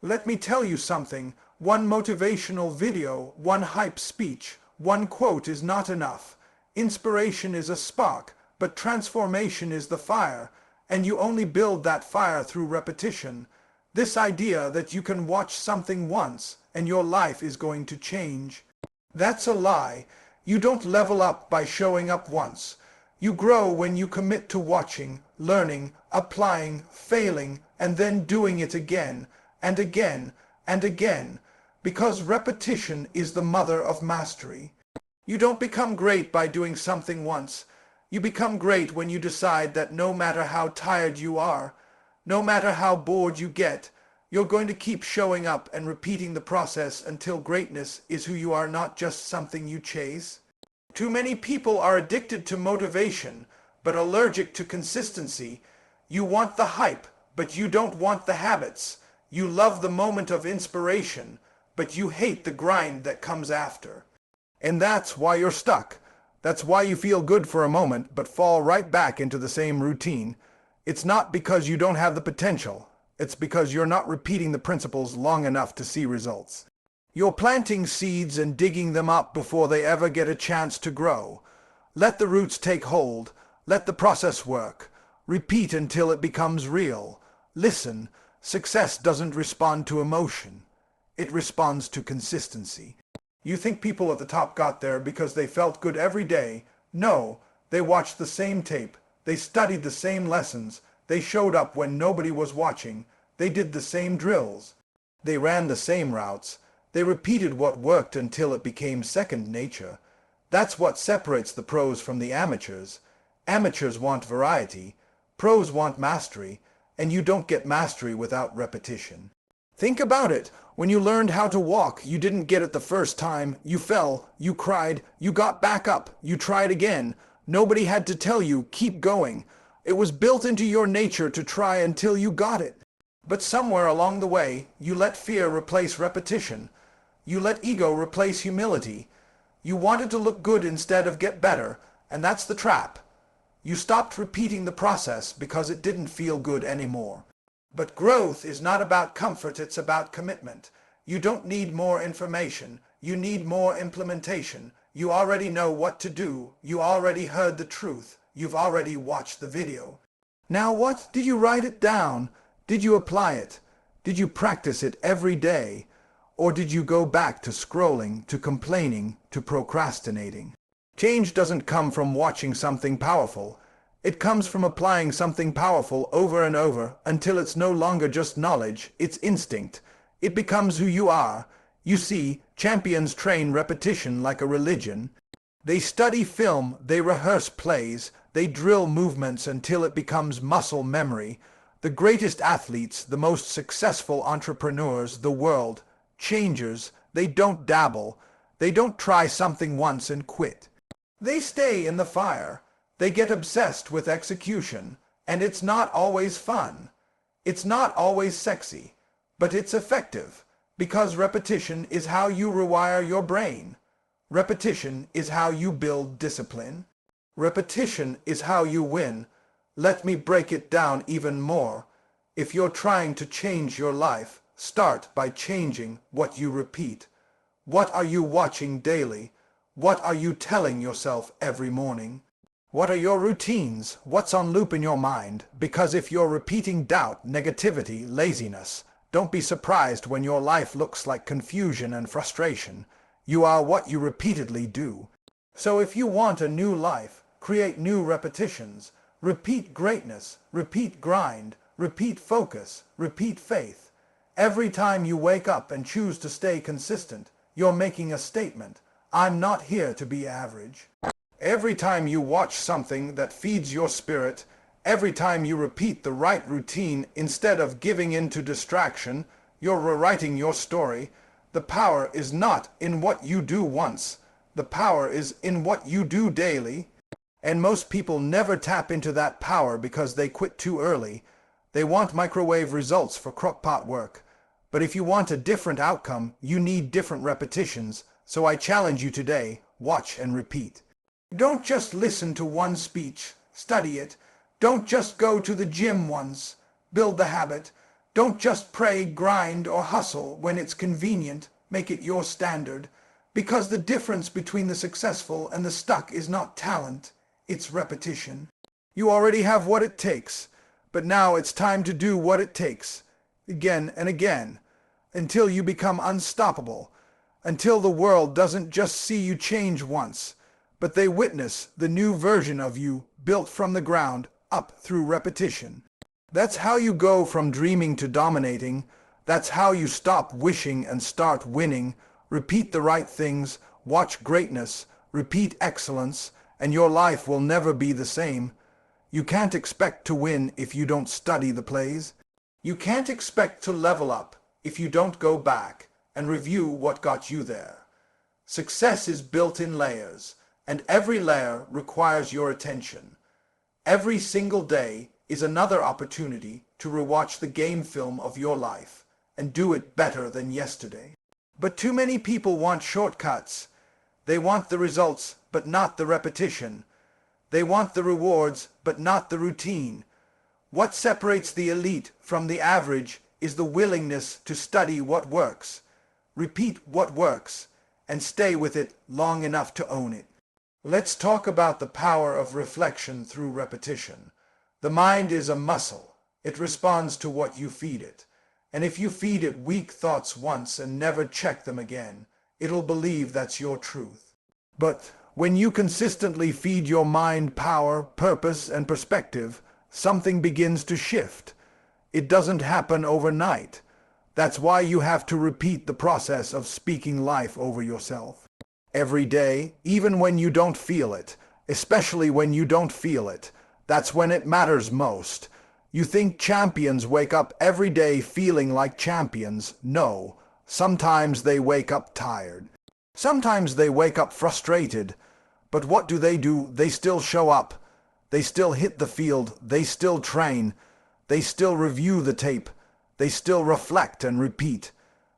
Let me tell you something. One motivational video, one hype speech, one quote is not enough. Inspiration is a spark, but transformation is the fire, and you only build that fire through repetition. This idea that you can watch something once and your life is going to change, that's a lie. You don't level up by showing up once. You grow when you commit to watching, learning, applying, failing, and then doing it again, and again, and again, because repetition is the mother of mastery. You don't become great by doing something once. You become great when you decide that no matter how tired you are, no matter how bored you get, you're going to keep showing up and repeating the process until greatness is who you are, not just something you chase. Too many people are addicted to motivation, but allergic to consistency. You want the hype, but you don't want the habits. You love the moment of inspiration, but you hate the grind that comes after. And that's why you're stuck. That's why you feel good for a moment, but fall right back into the same routine. It's not because you don't have the potential. It's because you're not repeating the principles long enough to see results. You're planting seeds and digging them up before they ever get a chance to grow. Let the roots take hold. Let the process work. Repeat until it becomes real. Listen. Success doesn't respond to emotion. It responds to consistency. You think people at the top got there because they felt good every day. No, they watched the same tape. They studied the same lessons. They showed up when nobody was watching. They did the same drills. They ran the same routes. They repeated what worked until it became second nature. That's what separates the pros from the amateurs. Amateurs want variety. Pros want mastery. And you don't get mastery without repetition. Think about it. When you learned how to walk, you didn't get it the first time. You fell, you cried, you got back up, you tried again. Nobody had to tell you, keep going. It was built into your nature to try until you got it. But somewhere along the way, you let fear replace repetition. You let ego replace humility. You wanted to look good instead of get better, and that's the trap. You stopped repeating the process because it didn't feel good anymore. But growth is not about comfort, it's about commitment. You don't need more information. You need more implementation. You already know what to do. You already heard the truth. You've already watched the video. Now what? Did you write it down? Did you apply it? Did you practice it every day? Or did you go back to scrolling, to complaining, to procrastinating? Change doesn't come from watching something powerful. It comes from applying something powerful over and over until it's no longer just knowledge, it's instinct. It becomes who you are. You see, champions train repetition like a religion. They study film, they rehearse plays, they drill movements until it becomes muscle memory. The greatest athletes, the most successful entrepreneurs, the world changers, they don't dabble. They don't try something once and quit. They stay in the fire. They get obsessed with execution, and it's not always fun. It's not always sexy, but it's effective, because repetition is how you rewire your brain. Repetition is how you build discipline. Repetition is how you win. Let me break it down even more. If you're trying to change your life, start by changing what you repeat. What are you watching daily? What are you telling yourself every morning? What are your routines? What's on loop in your mind? Because if you're repeating doubt, negativity, laziness, don't be surprised when your life looks like confusion and frustration. You are what you repeatedly do. So if you want a new life, create new repetitions. Repeat greatness, repeat grind, repeat focus, repeat faith. Every time you wake up and choose to stay consistent, you're making a statement. I'm not here to be average. Every time you watch something that feeds your spirit, every time you repeat the right routine instead of giving in to distraction, you're rewriting your story. The power is not in what you do once. The power is in what you do daily. And most people never tap into that power because they quit too early. They want microwave results for crockpot work. But if you want a different outcome, you need different repetitions. So I challenge you today, watch and repeat. Don't just listen to one speech, study it. Don't just go to the gym once, build the habit. Don't just pray, grind, or hustle when it's convenient. Make it your standard. Because the difference between the successful and the stuck is not talent, it's repetition. You already have what it takes, but now it's time to do what it takes, again and again, until you become unstoppable, until the world doesn't just see you change once, but they witness the new version of you built from the ground up through repetition. That's how you go from dreaming to dominating. That's how you stop wishing and start winning. Repeat the right things, watch greatness, repeat excellence, and your life will never be the same. You can't expect to win if you don't study the plays. You can't expect to level up if you don't go back and review what got you there. Success is built in layers, and every layer requires your attention. Every single day is another opportunity to rewatch the game film of your life and do it better than yesterday. But too many people want shortcuts. They want the results, but not the repetition. They want the rewards, but not the routine. What separates the elite from the average is the willingness to study what works, repeat what works, and stay with it long enough to own it. Let's talk about the power of reflection through repetition. The mind is a muscle. It responds to what you feed it. And if you feed it weak thoughts once and never check them again, it'll believe that's your truth. But when you consistently feed your mind power, purpose, and perspective, something begins to shift. It doesn't happen overnight. That's why you have to repeat the process of speaking life over yourself. Every day, even when you don't feel it, especially when you don't feel it, that's when it matters most. You think champions wake up every day feeling like champions. No, sometimes they wake up tired. Sometimes they wake up frustrated. But what do? They still show up. They still hit the field. They still train. They still review the tape. They still reflect and repeat.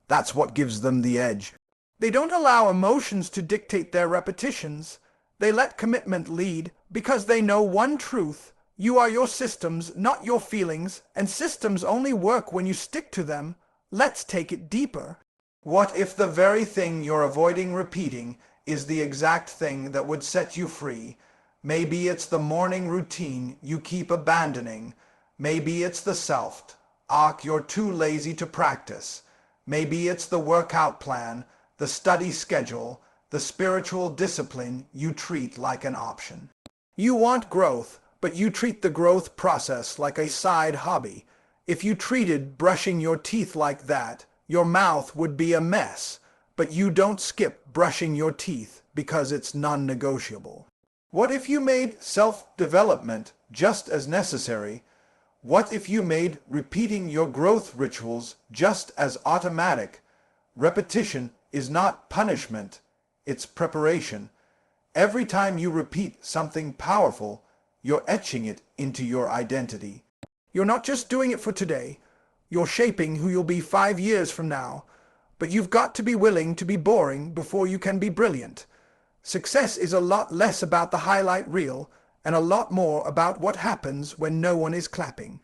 That's what gives them the edge. They don't allow emotions to dictate their repetitions. They let commitment lead because they know one truth. You are your systems, not your feelings, and systems only work when you stick to them. Let's take it deeper. What if the very thing you're avoiding repeating is the exact thing that would set you free? Maybe it's the morning routine you keep abandoning. Maybe it's the self-talk you're too lazy to practice. Maybe it's the workout plan, the study schedule, the spiritual discipline you treat like an option. You want growth, but you treat the growth process like a side hobby. If you treated brushing your teeth like that, your mouth would be a mess. But you don't skip brushing your teeth because it's non-negotiable. What if you made self-development just as necessary? What if you made repeating your growth rituals just as automatic? Repetition is not punishment, it's preparation. Every time you repeat something powerful, you're etching it into your identity. You're not just doing it for today, you're shaping who you'll be 5 years from now. But you've got to be willing to be boring before you can be brilliant. Success is a lot less about the highlight reel and a lot more about what happens when no one is clapping.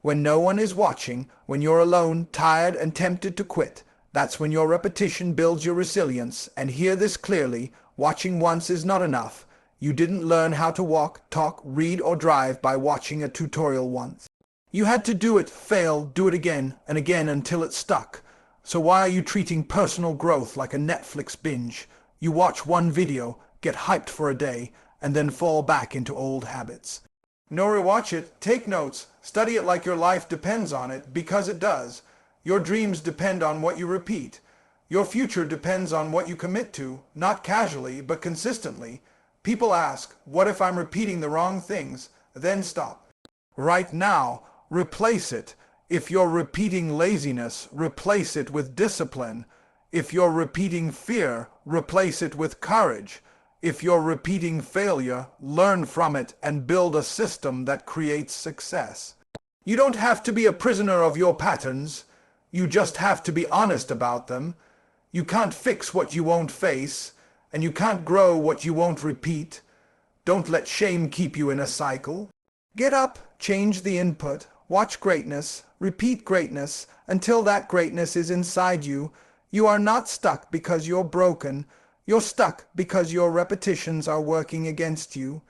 When no one is watching, when you're alone, tired and tempted to quit, that's when your repetition builds your resilience. And hear this clearly, watching once is not enough. You didn't learn how to walk, talk, read, or drive by watching a tutorial once. You had to do it, fail, do it again and again until it stuck. So why are you treating personal growth like a Netflix binge? You watch one video, get hyped for a day, and then fall back into old habits. No, rewatch it, take notes, study it like your life depends on it, because it does. Your dreams depend on what you repeat. Your future depends on what you commit to, not casually, but consistently. People ask, what if I'm repeating the wrong things? Then stop. Right now, replace it. If you're repeating laziness, replace it with discipline. If you're repeating fear, replace it with courage. If you're repeating failure, learn from it and build a system that creates success. You don't have to be a prisoner of your patterns. You just have to be honest about them. You can't fix what you won't face, and you can't grow what you won't repeat. Don't let shame keep you in a cycle. Get up, change the input, Watch greatness, repeat greatness, until that greatness is inside you. You are not stuck because you're broken. You're stuck because your repetitions are working against you.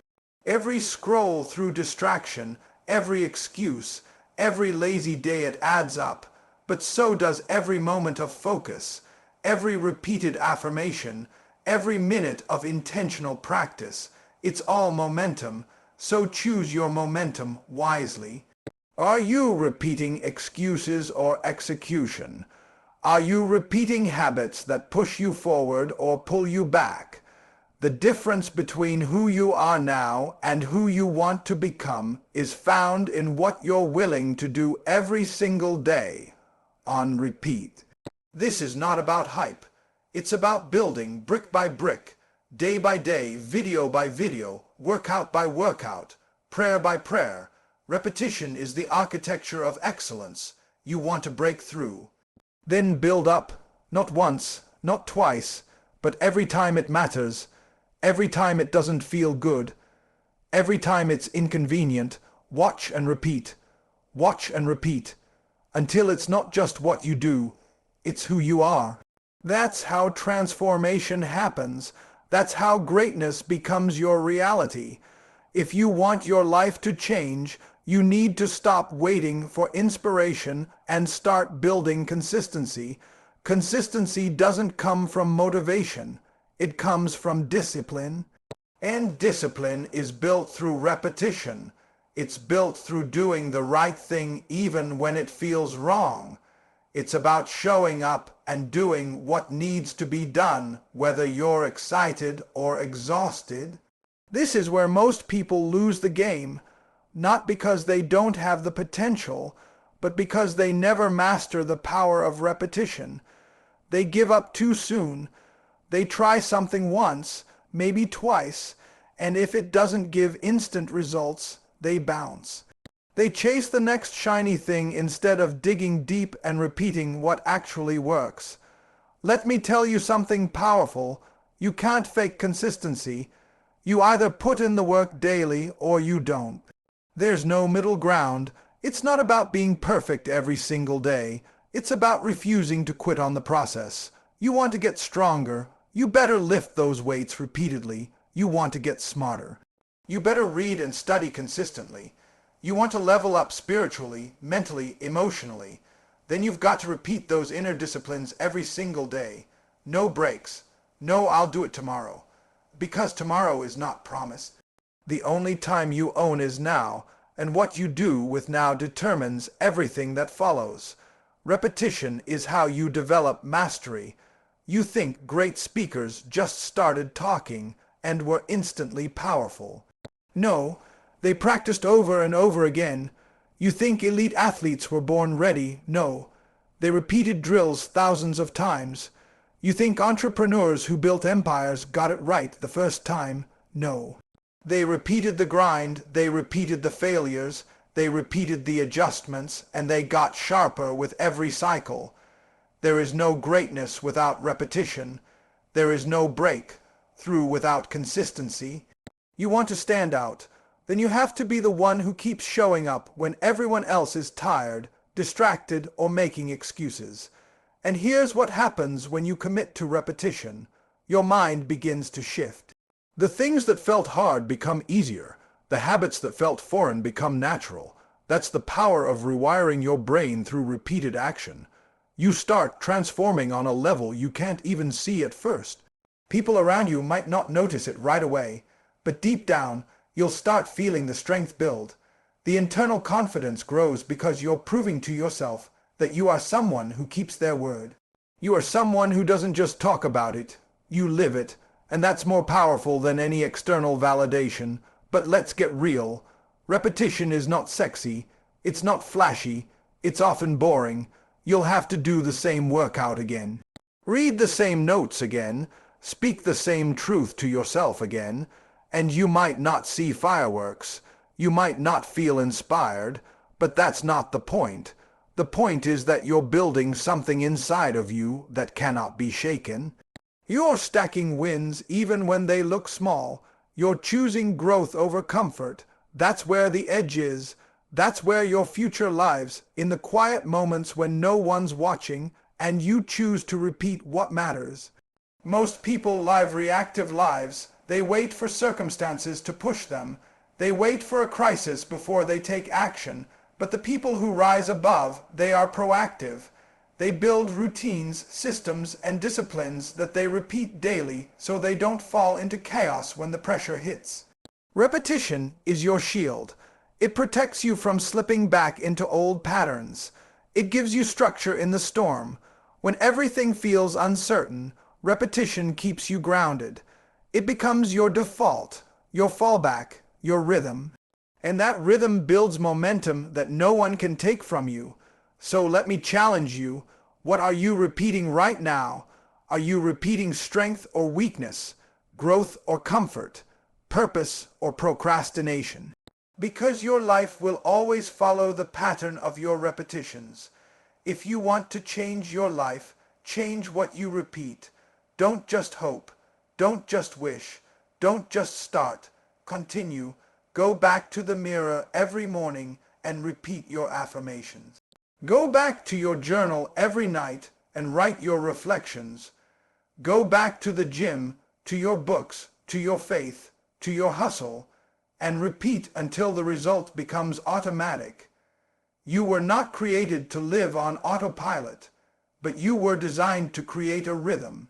Every scroll through distraction, every excuse, every lazy day, it adds up. But so does every moment of focus, every repeated affirmation, every minute of intentional practice. It's all momentum, so choose your momentum wisely. Are you repeating excuses or execution? Are you repeating habits that push you forward or pull you back? The difference between who you are now and who you want to become is found in what you're willing to do every single day, on repeat. This is not about hype. It's about building brick by brick, day by day, video by video, workout by workout, prayer by prayer. Repetition is the architecture of excellence. You want to break through. Then build up, not once, not twice, but every time it matters, every time it doesn't feel good, every time it's inconvenient. Watch and repeat, until it's not just what you do, it's who you are. That's how transformation happens. That's how greatness becomes your reality. If you want your life to change, you need to stop waiting for inspiration and start building consistency. Consistency doesn't come from motivation. It comes from discipline. And discipline is built through repetition. It's built through doing the right thing even when it feels wrong. It's about showing up and doing what needs to be done, whether you're excited or exhausted. This is where most people lose the game. Not because they don't have the potential, but because they never master the power of repetition. They give up too soon. They try something once, maybe twice, and if it doesn't give instant results, they bounce. They chase the next shiny thing instead of digging deep and repeating what actually works. Let me tell you something powerful. You can't fake consistency. You either put in the work daily or you don't. There's no middle ground. It's not about being perfect every single day. It's about refusing to quit on the process. You want to get stronger. You better lift those weights repeatedly. You want to get smarter. You better read and study consistently. You want to level up spiritually, mentally, emotionally. Then you've got to repeat those inner disciplines every single day. No breaks. No, I'll do it tomorrow. Because tomorrow is not promised. The only time you own is now, and what you do with now determines everything that follows. Repetition is how you develop mastery. You think great speakers just started talking and were instantly powerful. No, they practiced over and over again. You think elite athletes were born ready. No, they repeated drills thousands of times. You think entrepreneurs who built empires got it right the first time. No. They repeated the grind, they repeated the failures, they repeated the adjustments, and they got sharper with every cycle. There is no greatness without repetition. There is no breakthrough without consistency. You want to stand out, then you have to be the one who keeps showing up when everyone else is tired, distracted, or making excuses. And here's what happens when you commit to repetition. Your mind begins to shift. The things that felt hard become easier. The habits that felt foreign become natural. That's the power of rewiring your brain through repeated action. You start transforming on a level you can't even see at first. People around you might not notice it right away, but deep down, you'll start feeling the strength build. The internal confidence grows because you're proving to yourself that you are someone who keeps their word. You are someone who doesn't just talk about it, you live it. And that's more powerful than any external validation. But let's get real. Repetition is not sexy. It's not flashy. It's often boring. You'll have to do the same workout again. Read the same notes again. Speak the same truth to yourself again. And you might not see fireworks. You might not feel inspired. But that's not the point. The point is that you're building something inside of you that cannot be shaken. You're stacking wins even when they look small. You're choosing growth over comfort. That's where the edge is. That's where your future lives, in the quiet moments when no one's watching and you choose to repeat what matters. Most people live reactive lives. They wait for circumstances to push them. They wait for a crisis before they take action. But the people who rise above, they are proactive. They build routines, systems, and disciplines that they repeat daily so they don't fall into chaos when the pressure hits. Repetition is your shield. It protects you from slipping back into old patterns. It gives you structure in the storm. When everything feels uncertain, repetition keeps you grounded. It becomes your default, your fallback, your rhythm. And that rhythm builds momentum that no one can take from you. So let me challenge you. What are you repeating right now? Are you repeating strength or weakness, growth or comfort, purpose or procrastination? Because your life will always follow the pattern of your repetitions. If you want to change your life, change what you repeat. Don't just hope. Don't just wish. Don't just start. Continue. Go back to the mirror every morning and repeat your affirmations. Go back to your journal every night and write your reflections. Go back to the gym, to your books, to your faith, to your hustle, and repeat until the result becomes automatic. You were not created to live on autopilot, but you were designed to create a rhythm.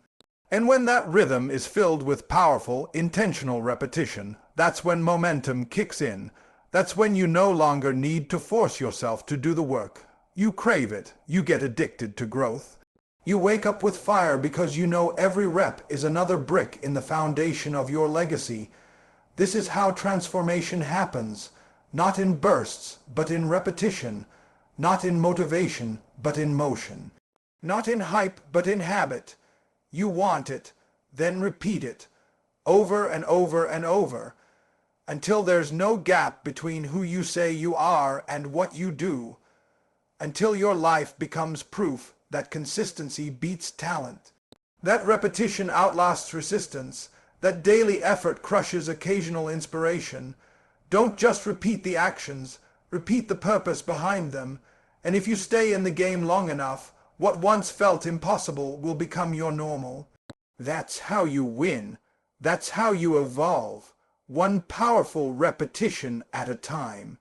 And when that rhythm is filled with powerful, intentional repetition, that's when momentum kicks in. That's when you no longer need to force yourself to do the work. You crave it. You get addicted to growth. You wake up with fire because you know every rep is another brick in the foundation of your legacy. This is how transformation happens, not in bursts, but in repetition, not in motivation, but in motion, not in hype, but in habit. You want it, then repeat it, over and over and over, until there's no gap between who you say you are and what you do, until your life becomes proof that consistency beats talent, that repetition outlasts resistance, that daily effort crushes occasional inspiration. Don't just repeat the actions, repeat the purpose behind them, and if you stay in the game long enough, what once felt impossible will become your normal. That's how you win. That's how you evolve, one powerful repetition at a time.